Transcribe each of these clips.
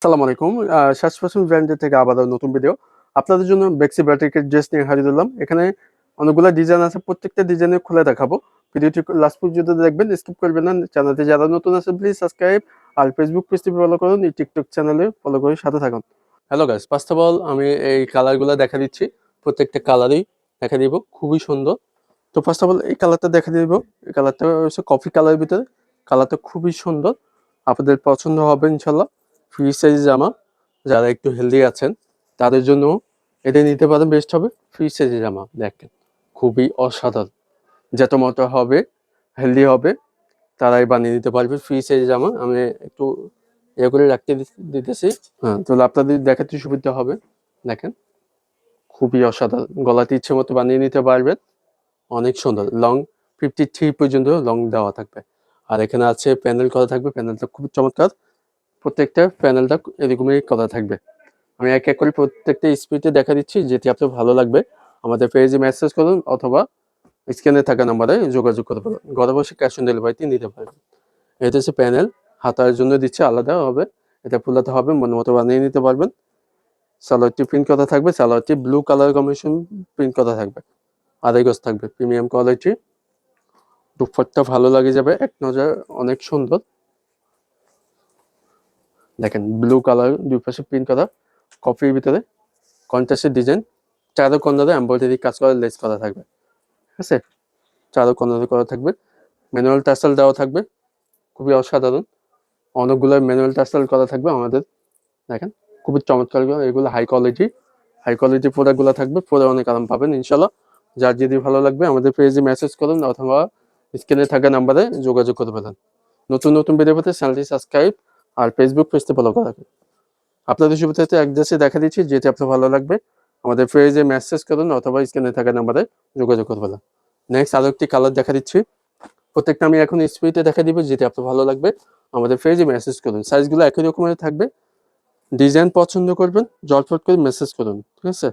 আসসালামু আলাইকুম। শ্বাস ফ্যাশন ব্র্যান্ডের থেকে আবারও নতুন ভিডিও। আপনাদের জন্য বেক্সি বাটিকের ড্রেস নিয়ে হাজির হলাম। এখানে অনেকগুলা ডিজাইন আছে। প্রত্যেকটা ডিজাইনে খুলে দেখাবো। ভিডিওটি লাস্ট পর্যন্ত দেখবেন, স্কিপ করবেন না। চ্যানেলটি যারা নতুন আছেন প্লিজ সাবস্ক্রাইব আর ফেসবুক পেজটি ফলো করুন, এই টিকটক চ্যানেলে ফলো করে সাথে থাকুন। Hello guys, first of all আমি এই কালারগুলো দেখা দিচ্ছি। প্রত্যেকটা কালারই দেখা দিব, খুবই সুন্দর। তো ফার্স্ট অফ অল এই কালারটা দেখা দিব। এই কালারটা হচ্ছে কফি কালারের ভিতরে। কালারটা খুবই সুন্দর, আপনাদের পছন্দ হবে ইনশাল্লাহ। ফ্রি সাইজ জামা, যারা একটু হেলদি আছেন তাদের জন্য এটা নিতে পারেন, বেস্ট হবে। ফ্রি সাইজ জামা দেখেন, খুবই অসাধারণ। যত মোটা হবে, হেলদি হবে, তারাই বানিয়ে নিতে পারবে ফ্রি সাইজ জামা। আমি একটু ইয়ে করে রাখতে দিতেছি। হ্যাঁ, তাহলে আপনাদের দেখাতে সুবিধা হবে। দেখেন, খুবই অসাধারণ। গলাতে ইচ্ছে মতো বানিয়ে নিতে পারবেন, অনেক সুন্দর। লং 53 পর্যন্ত লং দেওয়া থাকবে। আর এখানে আছে প্যানেল করা থাকবে, প্যানেলটা খুব চমৎকার। প্রত্যেকটা প্যানেলটা এরকমই করা থাকবে। আমি এক এক করে প্রত্যেকটা স্পিডে দেখা দিচ্ছি, যেটি আপনার ভালো লাগবে আমাদের পেজে মেসেজ করুন অথবা স্ক্রিনে থাকা নাম্বারে যোগাযোগ করে পারেন। ঘরে বসে ক্যাশ অন ডেলিভারিতে নিতে পারবেন। এটা হচ্ছে প্যানেল, হাতার জন্য দিচ্ছে আলাদা হবে, এটা ফুলাতে হবে, মন মতো বানিয়ে নিতে পারবেন। সালোয়ারটি প্রিন্ট করা থাকবে, সালোয়ারটি ব্লু কালার কম্বিনেশন প্রিন্ট করা থাকবে, আড়াই গজ থাকবে, প্রিমিয়াম কোয়ালিটি। দুপাট্টা ভালো লাগে যাবে এক নজর, অনেক সুন্দর। দেখেন ব্লু কালার, দুই পাশে প্রিন্ট করা, কফির ভিতরে কন্ট্রাস্টের ডিজাইন, চারো কর্নারে এমব্রয়ডারি কাজ করা, লেস করা থাকবে। ঠিক আছে, চারো কর্নারে করা থাকবে, ম্যানুয়াল টাসেল দেওয়া থাকবে, খুবই অসাধারণ। অনেকগুলো ম্যানুয়াল টাসেল করা থাকবে আমাদের। দেখেন খুবই চমৎকার, এগুলো হাই কোয়ালিটি প্রোডাক্টগুলো থাকবে, পরে অনেক আরাম পাবেন ইনশাল্লাহ। যার যদি ভালো লাগবে আমাদের পেজে মেসেজ করুন অথবা স্ক্রিনে থাকা নাম্বারে যোগাযোগ করতে পারেন। নতুন নতুন ভিডিও পেতে চ্যানেলটি সাবস্ক্রাইব আর ফেসবুক পেজটি ফলো করা থাকবে। আপনাদের সুবিধাতে অ্যাড্রেসে দেখা দিচ্ছি, যেটি আপনার ভালো লাগবে আমাদের পেজে মেসেজ করুন অথবা স্ক্রিনে থাকা নাম্বারে যোগাযোগ করতে পারেন। নেক্সট আরো একটি কালার দেখা দিচ্ছি। প্রত্যেকটা আমি এখন স্পিডে দেখা দিব, যেটি আপনার ভালো লাগবে আমাদের পেজে মেসেজ করুন। সাইজগুলো একই রকমের থাকবে। ডিজাইন পছন্দ করবেন, জটফট করে মেসেজ করুন, ঠিক আছে।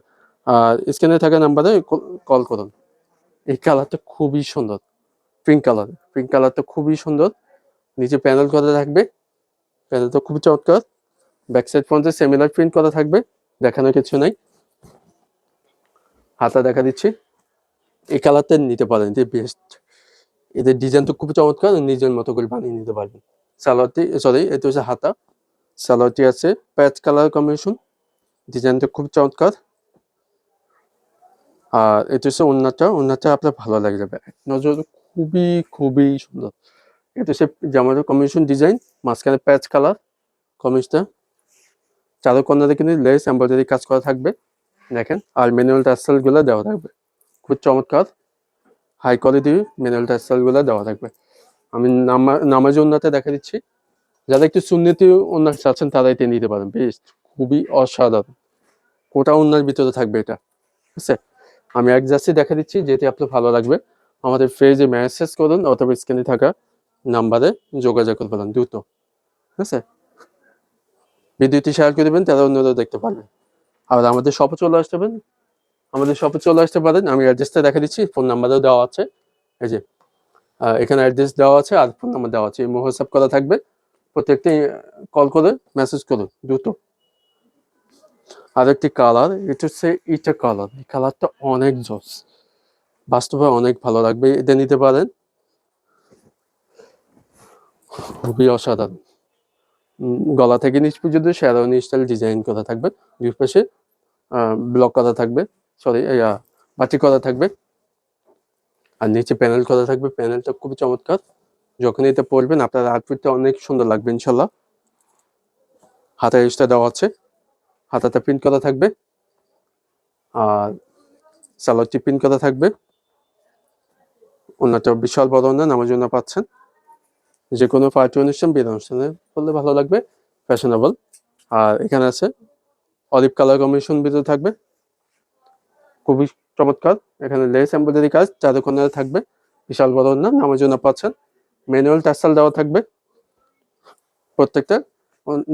আর স্ক্রিনে থাকা নাম্বারে কল করুন। এই কালারটা খুবই সুন্দর, পিঙ্ক কালারটা খুবই সুন্দর। নিচে প্যানেল করা থাকবে, প্যানেলটা খুবই চমৎকার। ব্যাক সাইড ফ্রন্টে সেমিলার প্রিন্ট করা থাকবে, দেখানোর কিছু নাই। হাতা দেখা দিচ্ছি, এই কালারটা নিতে পারেন, এটি বেস্ট। এদের ডিজাইন তো খুবই চমৎকার, নিজের মতো করে বানিয়ে নিতে পারবেন। সালোয়ারটি, সরি, এটা হচ্ছে হাতা। সালোয়ারটি আছে প্যাচ কালার কম্বিনেশন, ডিজাইনটা খুব চমৎকার। আর এটা হচ্ছে ওড়নাটা আপনার ভালো লাগে যাবে এক নজর, খুবই খুবই সুন্দর। এটা হচ্ছে জামার কম্বিনেশন ডিজাইন, মাঝখানে প্যাচ কালার কমিজটা, চারো কর্নারে কিন্তু লেস এমব্রয়ডারি কাজ করা থাকবে। দেখেন, আর ম্যানুয়াল টাসেল গুলো দেওয়া থাকবে, খুব চমৎকার। হাই কোয়ালিটি ম্যানুয়াল টাসেল গুলো দেওয়া থাকবে। আমি নামাজি ওড়নাতে দেখা দিচ্ছি। যারা একটু সুন্নতি ওড়না চাচ্ছেন তারা এটা নিতে পারেন, বেস্ট, খুবই অসাধারণ। কোটা ওড়নার ভিতরে থাকবে এটা, ঠিক আছে। আমি এক জাস্টই দেখা দিচ্ছি, যেটি আপনার ভালো লাগবে আমাদের পেজে মেসেজ করুন অথবা স্ক্রিনে থাকা নাম্বারে যোগাযোগ করবেন দ্রুত, ঠিক আছে। ভিডিওটি শেয়ার করে দেবেন, তারা অন্যরা দেখতে পারবে। আর আমাদের শপে চলে আসতে পারেন। আমি অ্যাড্রেসটা দেখা দিচ্ছি, ফোন নাম্বারও দেওয়া আছে। এই যে এখানে অ্যাড্রেস দেওয়া আছে আর ফোন নাম্বার দেওয়া আছে, হোয়াটসঅ্যাপ করা থাকবে। প্রত্যেকটি কল করে মেসেজ করুন দ্রুত। আর একটি কালার, এটা হচ্ছে ইটা কালার। এই কালারটা অনেক জোস, বাস্তবে অনেক ভালো লাগবে, এটা নিতে পারেন, খুবই অসাধারণ। গলা থেকে নিচ পর্যন্ত শেরওয়ানি স্টাইল ডিজাইন করা থাকবে, দুই পাশে ব্লক করা থাকবে, সরি বাটিক করা থাকবে। আর নিচে প্যানেল করা থাকবে, প্যানেলটা খুবই চমৎকার। যখন এটা পরবেন আপনার আউটফিটটা অনেক সুন্দর লাগবে ইনশাল্লাহ। হাতায় এক্সট্রা দেওয়া আছে, হাতাতে প্রিন্ট করা থাকবে, আর সালোয়ারটি প্রিন্ট করা থাকবে। ওনাটা বিশাল বড় ওনা, নামার জন্য পাচ্ছেন। যে কোনো পার্টি অনুষ্ঠান, বিয়ের অনুষ্ঠানে পরলে ভালো লাগবে, ফ্যাশনেবল। আর এখানে আছে অলিভ কালার কম্বিনেশন ভিতরে থাকবে, খুবই চমৎকার। এখানে লেস এমব্রয়ডারি কাজ চারো কোণায় থাকবে, বিশাল বড় ওনা, নামার জন্য পাচ্ছেন। ম্যানুয়াল টাসেল দেওয়া থাকবে প্রত্যেকটা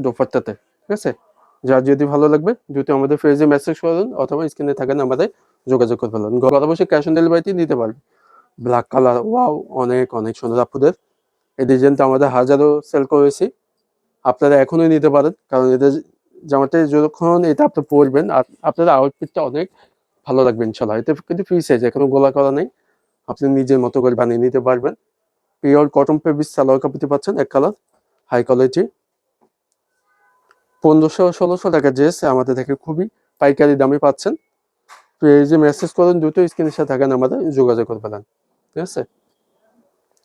দোপাট্টাতে, ঠিক আছে। যার যদি ভালো লাগবে যদি আমাদের পেজে মেসেজ করুন অথবা স্ক্রিনে থাকা নাম্বারে যোগাযোগ করে ফেলুন। ঘরে বসে ক্যাশ অন ডেলিভারিতে নিতে পারবেন। ব্ল্যাক কালার, ওয়াও, অনেক অনেক সুন্দর আপুদের। এই ডিজাইনটা আমাদের হাজারো সেল করেছি, আপনারা এখনই নিতে পারেন, কারণ এদের জামাতে যখন এটা আপনি পরবেন আপনার আউটফিটটা অনেক ভালো লাগবে ইনশাল্লাহ। এটা কিন্তু ফ্রি সাইজ, এখনো গোলা করা নেই, আপনি নিজের মতো করে বানিয়ে নিতে পারবেন। পিওর কটন ফেব্রিক সালোয়ার কাপড়টি পাচ্ছেন এক কালার, হাই কোয়ালিটি। 1500-1600 টাকা ড্রেস আমাদের থেকে খুবই পাইকারি দামে পাচ্ছেন। পেজে মেসেজ করুন, দ্রুত স্ক্রিনের সাথে থাকেন আমাদের যোগাযোগ করে ফেলেন। ঠিক আছে,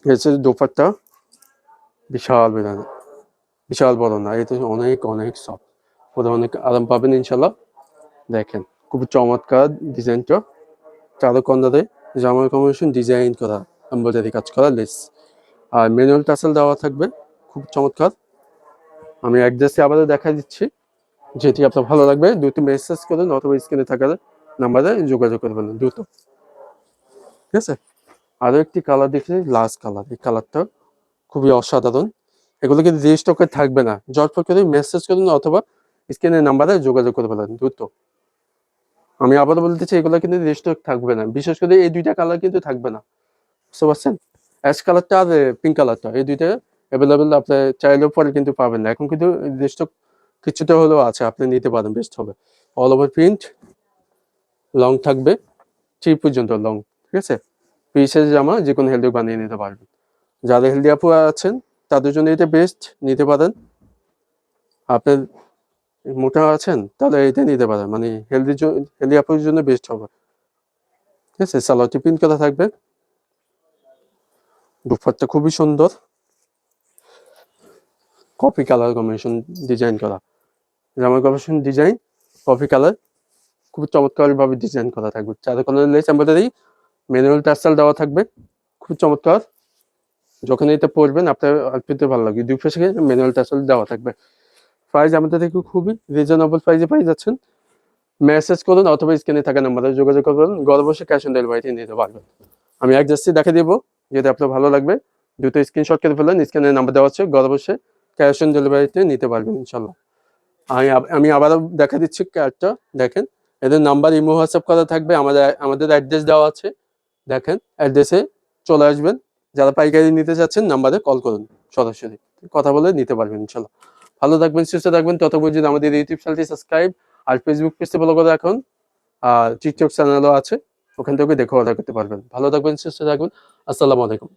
হচ্ছে দোপাট্টা বিশাল বেড়ানো, বিশাল বড় না, এটা অনেক অনেক সফট, ওটা অনেক আরাম পাবেন ইনশাল্লাহ। দেখেন খুব চমৎকার ডিজাইনটা, চারকন্দারে জামার কম্বিনেশন ডিজাইন করা, এমব্রয়ডারি কাজ করা লেস, আর ম্যানুয়াল টাসেল দেওয়া থাকবে, খুব চমৎকার। আমি অ্যাড্রেসে আবারও দেখা দিচ্ছি, যেটি আপনার ভালো লাগবে দ্রুত মেসেজ করুন অথবা স্ক্রিনে থাকার নাম্বারে যোগাযোগ করবেন দ্রুত। ঠিক আছে, আরও একটি কালার দেখি, লাস্ট কালার, এই কালারটা খুবই অসাধারণ। এগুলো কিন্তু রেজিস্টকে থাকবে না, ঝটপট করে মেসেজ করুন অথবা স্ক্রিনের নাম্বারে যোগাযোগ করে ফেলেন দ্রুত। আমি আবারও বলতেছি, এগুলো কিন্তু রেজিস্টক থাকবে না, বিশেষ করে এই দুইটা কালার কিন্তু থাকবে না, বুঝতে পারছেন? অ্যাশ কালারটা আর পিঙ্ক কালারটা, এই দুইটা অ্যাভেলেবেল, আপনি চাইলেও পরে কিন্তু পাবেন না। এখন কিন্তু রেজিস্টক কিছুটা হলেও আছে, আপনি নিতে পারেন, বেস্ট হবে। অল ওভার প্রিন্ট, লং থাকবে 3 পর্যন্ত লং। ঠিক আছে, পিসের জামা যে কোনো হেলদি বানিয়ে নিতে পারবেন। যারা হেলদি আপু আছেন তাদের জন্য এটা বেস্ট, নিতে পারেন। আপনার মোটা আছেন তাহলে এটা নিতে পারেন, মানে হেলদি আপুর জন্য বেস্ট হবে। ঠিক আছে, সালোয়ারটি প্রিন্ট করা থাকবে, দুপাট্টা খুবই সুন্দর, কফি কালার কম্বিনেশন ডিজাইন করা, জামার কম্বিনেশন ডিজাইন কফি কালার, খুব চমৎকার ভাবে ডিজাইন করা থাকবে। চার কালার লেস এমব্রয়ডারি, ম্যানুয়াল টার্সাল দেওয়া থাকবে, খুব চমৎকার। যখন এটা পরবেন আপনার আউটফিটে ভালো লাগবে, দুই পাশে ম্যানুয়াল টার্সাল দেওয়া থাকবে। প্রাইস আমাদের থেকে খুবই রিজনেবল প্রাইসে পেয়ে যাচ্ছেন। মেসেজ করুন অথবা স্ক্রিনে থাকা নাম্বারে যোগাযোগ করবেন, ঘরে বসে ক্যাশ অন ডেলিভারিতে নিতে পারবেন। আমি অ্যাড্রেসটি দেখে দিব, যদি আপনার ভালো লাগবে দ্রুত স্ক্রিনশট করে ফেলেন, স্ক্রিনে নাম্বার দেওয়া আছে, ঘরে বসে ক্যাশ অন ডেলিভারিতে নিতে পারবেন ইনশাল্লাহ। আমি আবারও দেখা দিচ্ছি কার্ডটা, দেখেন এদের নাম্বার ইমো হোয়াটসঅ্যাপ করা থাকবে, আমাদের অ্যাড্রেস দেওয়া আছে, দেখেন অ্যাড্রেসে চলে আসবেন। যারা পাইকারি নিতে চাচ্ছেন নাম্বারে কল করুন, সরাসরি কথা বলে নিতে পারবেন ইনশাল্লাহ। ভালো থাকবেন, সুস্থ থাকবেন, ততক্ষণ যদি আমাদের ইউটিউব চ্যানেলটি সাবস্ক্রাইব আর ফেসবুক পেজটি ফলো করে রাখুন, আর টিকটক চ্যানেলও আছে, ওখান থেকে দেখে অর্ডার করতে পারবেন। ভালো থাকবেন, সুস্থ থাকবেন, আসসালামু আলাইকুম।